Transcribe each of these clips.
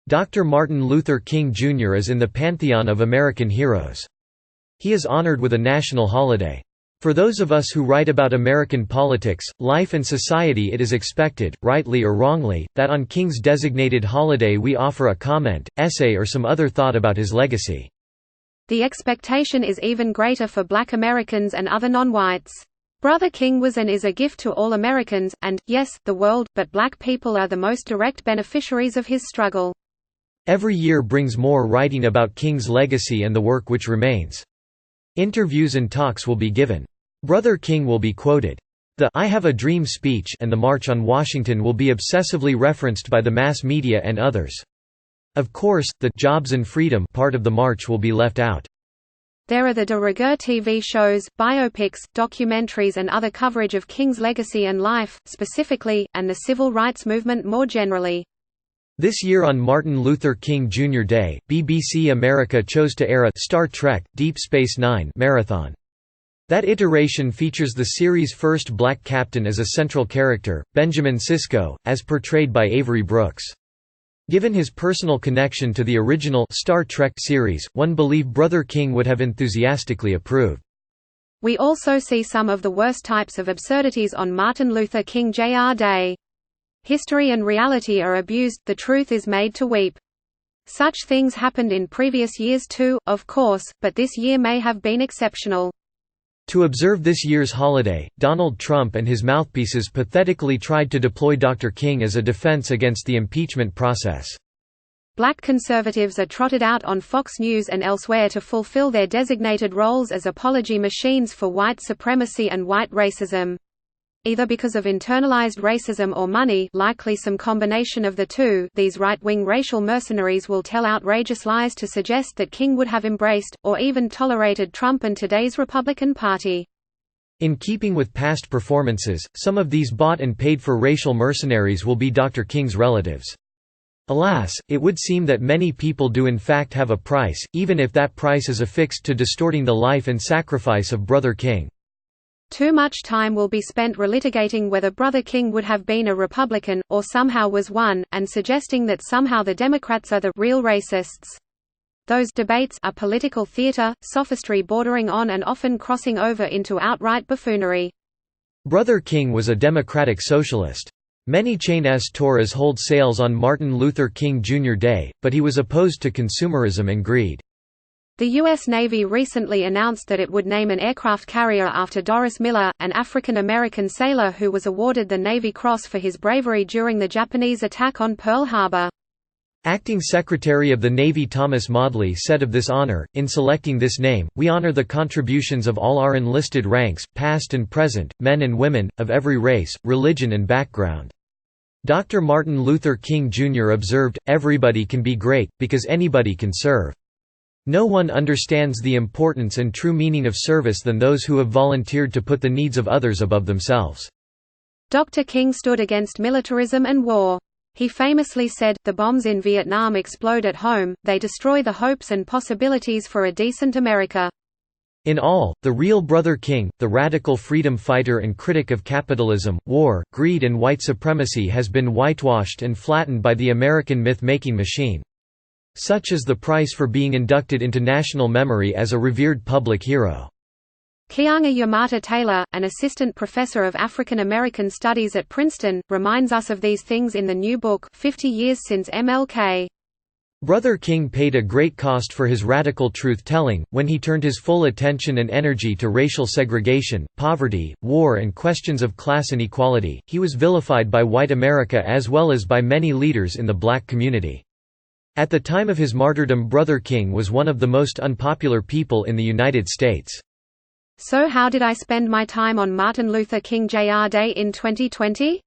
Dr. Martin Luther King Jr. is in the pantheon of American heroes. He is honored with a national holiday. For those of us who write about American politics, life and society, it is expected, rightly or wrongly, that on King's designated holiday we offer a comment, essay or some other thought about his legacy. The expectation is even greater for Black Americans and other non-whites. Brother King was and is a gift to all Americans, and, yes, the world, but Black people are the most direct beneficiaries of his struggle. Every year brings more writing about King's legacy and the work which remains. Interviews and talks will be given. Brother King will be quoted. The "I Have a Dream" speech and the March on Washington will be obsessively referenced by the mass media and others. Of course, the "Jobs and Freedom" part of the march will be left out. There are the de rigueur TV shows, biopics, documentaries and other coverage of King's legacy and life, specifically, and the civil rights movement more generally. This year on Martin Luther King Jr. Day, BBC America chose to air a Star Trek – Deep Space Nine marathon. That iteration features the series' first black captain as a central character, Benjamin Sisko, as portrayed by Avery Brooks. Given his personal connection to the original Star Trek series, one believed Brother King would have enthusiastically approved. We also see some of the worst types of absurdities on Martin Luther King Jr. Day. History and reality are abused, the truth is made to weep. Such things happened in previous years too, of course, but this year may have been exceptional. To observe this year's holiday, Donald Trump and his mouthpieces pathetically tried to deploy Dr. King as a defense against the impeachment process. Black conservatives are trotted out on Fox News and elsewhere to fulfill their designated roles as apology machines for white supremacy and white racism. Either because of internalized racism or money, likely some combination of the two, these right-wing racial mercenaries will tell outrageous lies to suggest that King would have embraced, or even tolerated Trump and today's Republican Party. In keeping with past performances, some of these bought and paid for racial mercenaries will be Dr. King's relatives. Alas, it would seem that many people do in fact have a price, even if that price is affixed to distorting the life and sacrifice of Brother King. Too much time will be spent relitigating whether Brother King would have been a Republican, or somehow was one, and suggesting that somehow the Democrats are the real racists. Those debates are political theater, sophistry bordering on and often crossing over into outright buffoonery. Brother King was a democratic socialist. Many chain stores hold sales on Martin Luther King Jr. Day, but he was opposed to consumerism and greed. The U.S. Navy recently announced that it would name an aircraft carrier after Doris Miller, an African-American sailor who was awarded the Navy Cross for his bravery during the Japanese attack on Pearl Harbor. Acting Secretary of the Navy Thomas Maudley said of this honor, "In selecting this name, we honor the contributions of all our enlisted ranks, past and present, men and women, of every race, religion and background." Dr. Martin Luther King Jr. observed, "Everybody can be great, because anybody can serve. No one understands the importance and true meaning of service than those who have volunteered to put the needs of others above themselves." Dr. King stood against militarism and war. He famously said, "The bombs in Vietnam explode at home, they destroy the hopes and possibilities for a decent America." In all, the real Brother King, the radical freedom fighter and critic of capitalism, war, greed and white supremacy, has been whitewashed and flattened by the American myth-making machine. Such is the price for being inducted into national memory as a revered public hero. Keeanga Yamata Taylor, an assistant professor of African American Studies at Princeton, reminds us of these things in the new book, 50 Years Since MLK. Brother King paid a great cost for his radical truth-telling, when he turned his full attention and energy to racial segregation, poverty, war and questions of class inequality. He was vilified by white America as well as by many leaders in the black community. At the time of his martyrdom, Brother King was one of the most unpopular people in the United States. So how did I spend my time on Martin Luther King Jr. Day in 2020?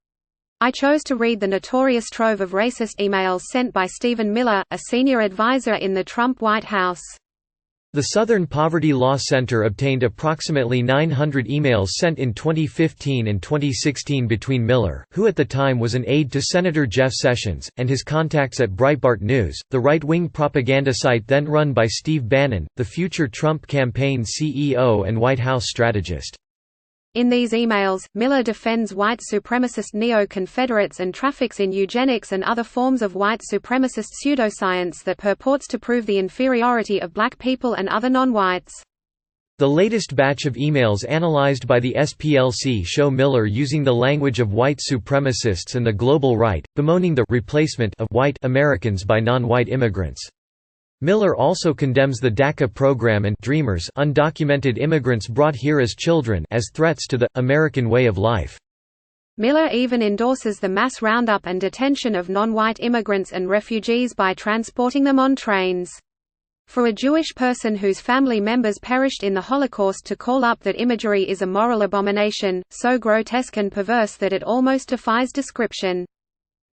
I chose to read the notorious trove of racist emails sent by Stephen Miller, a senior advisor in the Trump White House. The Southern Poverty Law Center obtained approximately 900 emails sent in 2015 and 2016 between Miller, who at the time was an aide to Senator Jeff Sessions, and his contacts at Breitbart News, the right-wing propaganda site then run by Steve Bannon, the future Trump campaign CEO and White House strategist. In these emails, Miller defends white supremacist neo-Confederates and traffics in eugenics and other forms of white supremacist pseudoscience that purports to prove the inferiority of black people and other non-whites. The latest batch of emails analyzed by the SPLC show Miller using the language of white supremacists and the global right, bemoaning the replacement of white Americans by non-white immigrants. Miller also condemns the DACA program and Dreamers, undocumented immigrants brought here as children, as threats to the American way of life. Miller even endorses the mass roundup and detention of non-white immigrants and refugees by transporting them on trains. For a Jewish person whose family members perished in the Holocaust to call up that imagery is a moral abomination, so grotesque and perverse that it almost defies description.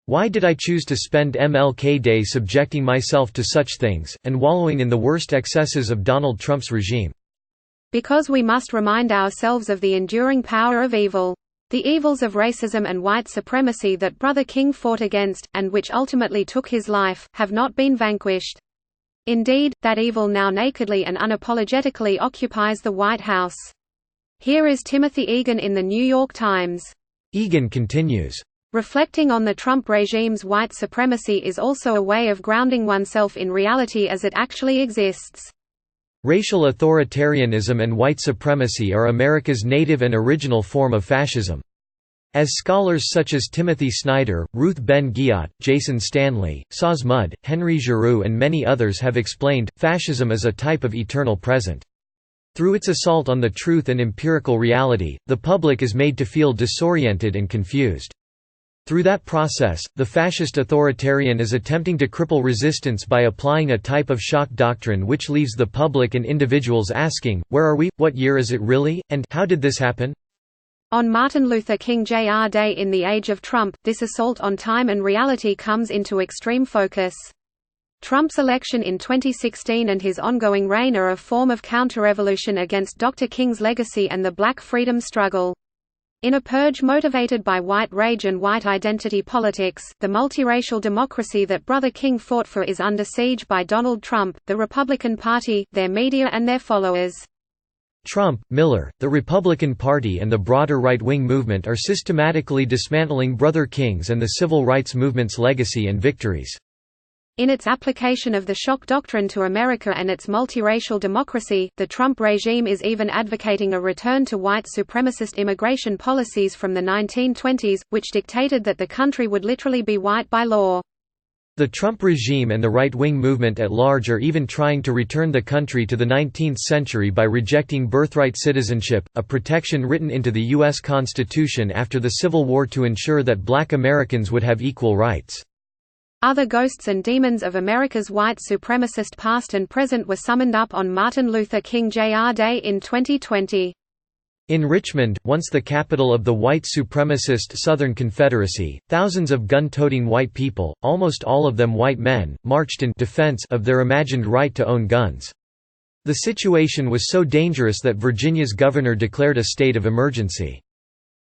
Why did I choose to spend MLK Day subjecting myself to such things, and wallowing in the worst excesses of Donald Trump's regime? Because we must remind ourselves of the enduring power of evil. The evils of racism and white supremacy that Brother King fought against, and which ultimately took his life, have not been vanquished. Indeed, that evil now nakedly and unapologetically occupies the White House. Here is Timothy Egan in The New York Times. Egan continues, reflecting on the Trump regime's white supremacy is also a way of grounding oneself in reality as it actually exists. Racial authoritarianism and white supremacy are America's native and original form of fascism. As scholars such as Timothy Snyder, Ruth Ben-Ghiat, Jason Stanley, Saz Mudd, Henry Giroux and many others have explained, fascism is a type of eternal present. Through its assault on the truth and empirical reality, the public is made to feel disoriented and confused. Through that process, the fascist authoritarian is attempting to cripple resistance by applying a type of shock doctrine which leaves the public and individuals asking, where are we, what year is it really, and how did this happen? On Martin Luther King Jr. Day in the age of Trump, this assault on time and reality comes into extreme focus. Trump's election in 2016 and his ongoing reign are a form of counter-revolution against Dr. King's legacy and the black freedom struggle. In a purge motivated by white rage and white identity politics, the multiracial democracy that Brother King fought for is under siege by Donald Trump, the Republican Party, their media and their followers. Trump, Miller, the Republican Party and the broader right-wing movement are systematically dismantling Brother King's and the civil rights movement's legacy and victories. In its application of the shock doctrine to America and its multiracial democracy, the Trump regime is even advocating a return to white supremacist immigration policies from the 1920s, which dictated that the country would literally be white by law. The Trump regime and the right-wing movement at large are even trying to return the country to the 19th century by rejecting birthright citizenship, a protection written into the U.S. Constitution after the Civil War to ensure that black Americans would have equal rights. Other ghosts and demons of America's white supremacist past and present were summoned up on Martin Luther King Jr. Day in 2020. In Richmond, once the capital of the white supremacist Southern Confederacy, thousands of gun-toting white people, almost all of them white men, marched in defense of their imagined right to own guns. The situation was so dangerous that Virginia's governor declared a state of emergency.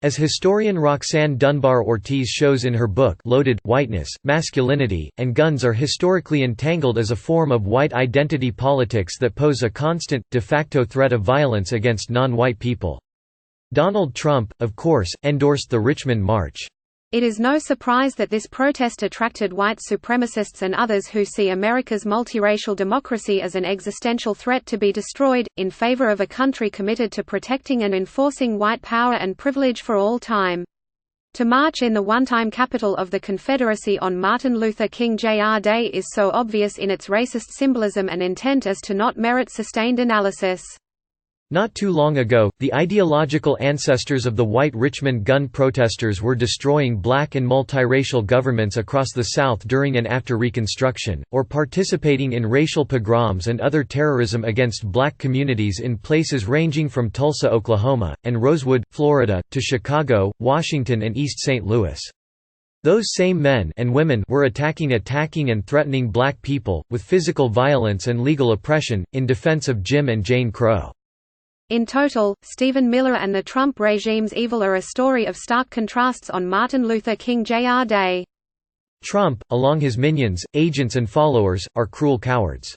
As historian Roxanne Dunbar Ortiz shows in her book Loaded, Whiteness, Masculinity, and Guns are historically entangled as a form of white identity politics that pose a constant, de facto threat of violence against non-white people. Donald Trump, of course, endorsed the Richmond March. It is no surprise that this protest attracted white supremacists and others who see America's multiracial democracy as an existential threat to be destroyed, in favor of a country committed to protecting and enforcing white power and privilege for all time. To march in the one-time capital of the Confederacy on Martin Luther King Jr. Day is so obvious in its racist symbolism and intent as to not merit sustained analysis. Not too long ago, the ideological ancestors of the white Richmond gun protesters were destroying black and multiracial governments across the South during and after Reconstruction, or participating in racial pogroms and other terrorism against black communities in places ranging from Tulsa, Oklahoma, and Rosewood, Florida, to Chicago, Washington and East St. Louis. Those same men and women were attacking and threatening black people, with physical violence and legal oppression, in defense of Jim and Jane Crow. In total, Stephen Miller and the Trump regime's evil are a story of stark contrasts on Martin Luther King Jr. Day. Trump, along his minions, agents and followers, are cruel cowards.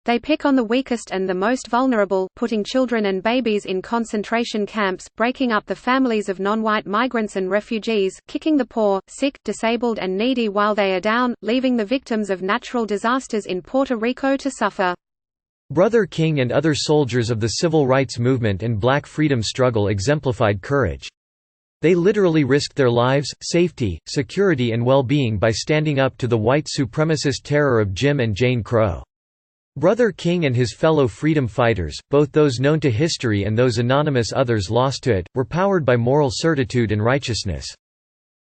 They pick on the weakest and the most vulnerable, putting children and babies in concentration camps, breaking up the families of non-white migrants and refugees, kicking the poor, sick, disabled and needy while they are down, leaving the victims of natural disasters in Puerto Rico to suffer. Brother King and other soldiers of the civil rights movement and black freedom struggle exemplified courage. They literally risked their lives, safety, security and well-being by standing up to the white supremacist terror of Jim and Jane Crow. Brother King and his fellow freedom fighters, both those known to history and those anonymous others lost to it, were powered by moral certitude and righteousness.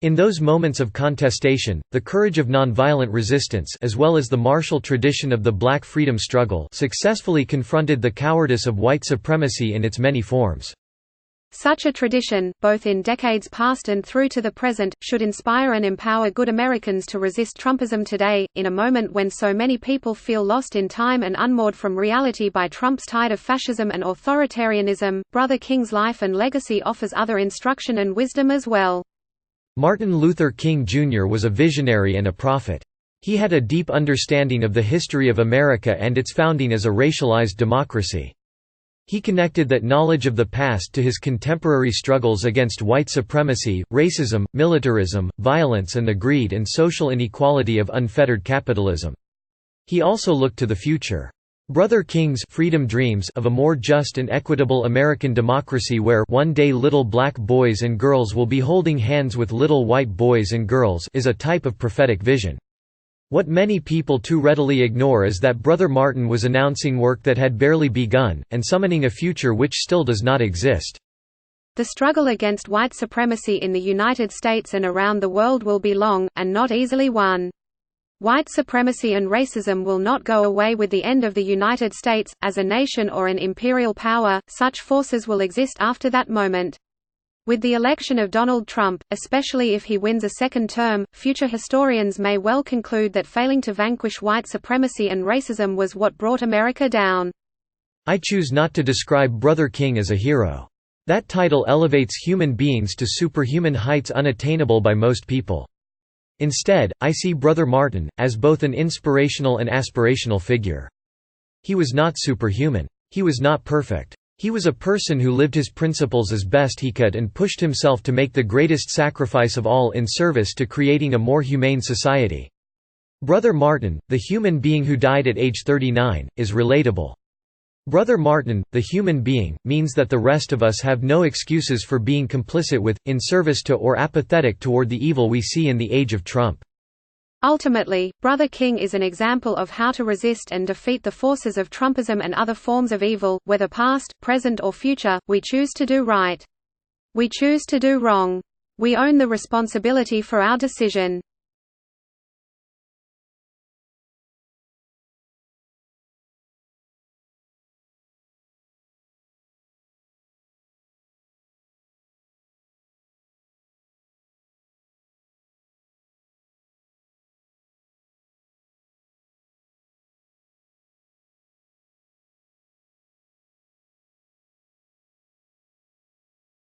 In those moments of contestation, the courage of nonviolent resistance as well as the martial tradition of the black freedom struggle successfully confronted the cowardice of white supremacy in its many forms. Such a tradition, both in decades past and through to the present, should inspire and empower good Americans to resist Trumpism today, in a moment when so many people feel lost in time and unmoored from reality by Trump's tide of fascism and authoritarianism. Brother King's life and legacy offers other instruction and wisdom as well. Martin Luther King Jr. was a visionary and a prophet. He had a deep understanding of the history of America and its founding as a racialized democracy. He connected that knowledge of the past to his contemporary struggles against white supremacy, racism, militarism, violence and the greed and social inequality of unfettered capitalism. He also looked to the future. Brother King's freedom dreams of a more just and equitable American democracy where one day little black boys and girls will be holding hands with little white boys and girls is a type of prophetic vision. What many people too readily ignore is that Brother Martin was announcing work that had barely begun, and summoning a future which still does not exist. The struggle against white supremacy in the United States and around the world will be long, and not easily won. White supremacy and racism will not go away with the end of the United States, as a nation or an imperial power. Such forces will exist after that moment. With the election of Donald Trump, especially if he wins a second term, future historians may well conclude that failing to vanquish white supremacy and racism was what brought America down. I choose not to describe Brother King as a hero. That title elevates human beings to superhuman heights unattainable by most people. Instead, I see Brother Martin as both an inspirational and aspirational figure. He was not superhuman. He was not perfect. He was a person who lived his principles as best he could and pushed himself to make the greatest sacrifice of all in service to creating a more humane society. Brother Martin, the human being who died at age 39, is relatable. Brother Martin, the human being, means that the rest of us have no excuses for being complicit with, in service to or apathetic toward the evil we see in the age of Trump. Ultimately, Brother King is an example of how to resist and defeat the forces of Trumpism and other forms of evil, whether past, present or future. We choose to do right. We choose to do wrong. We own the responsibility for our decision.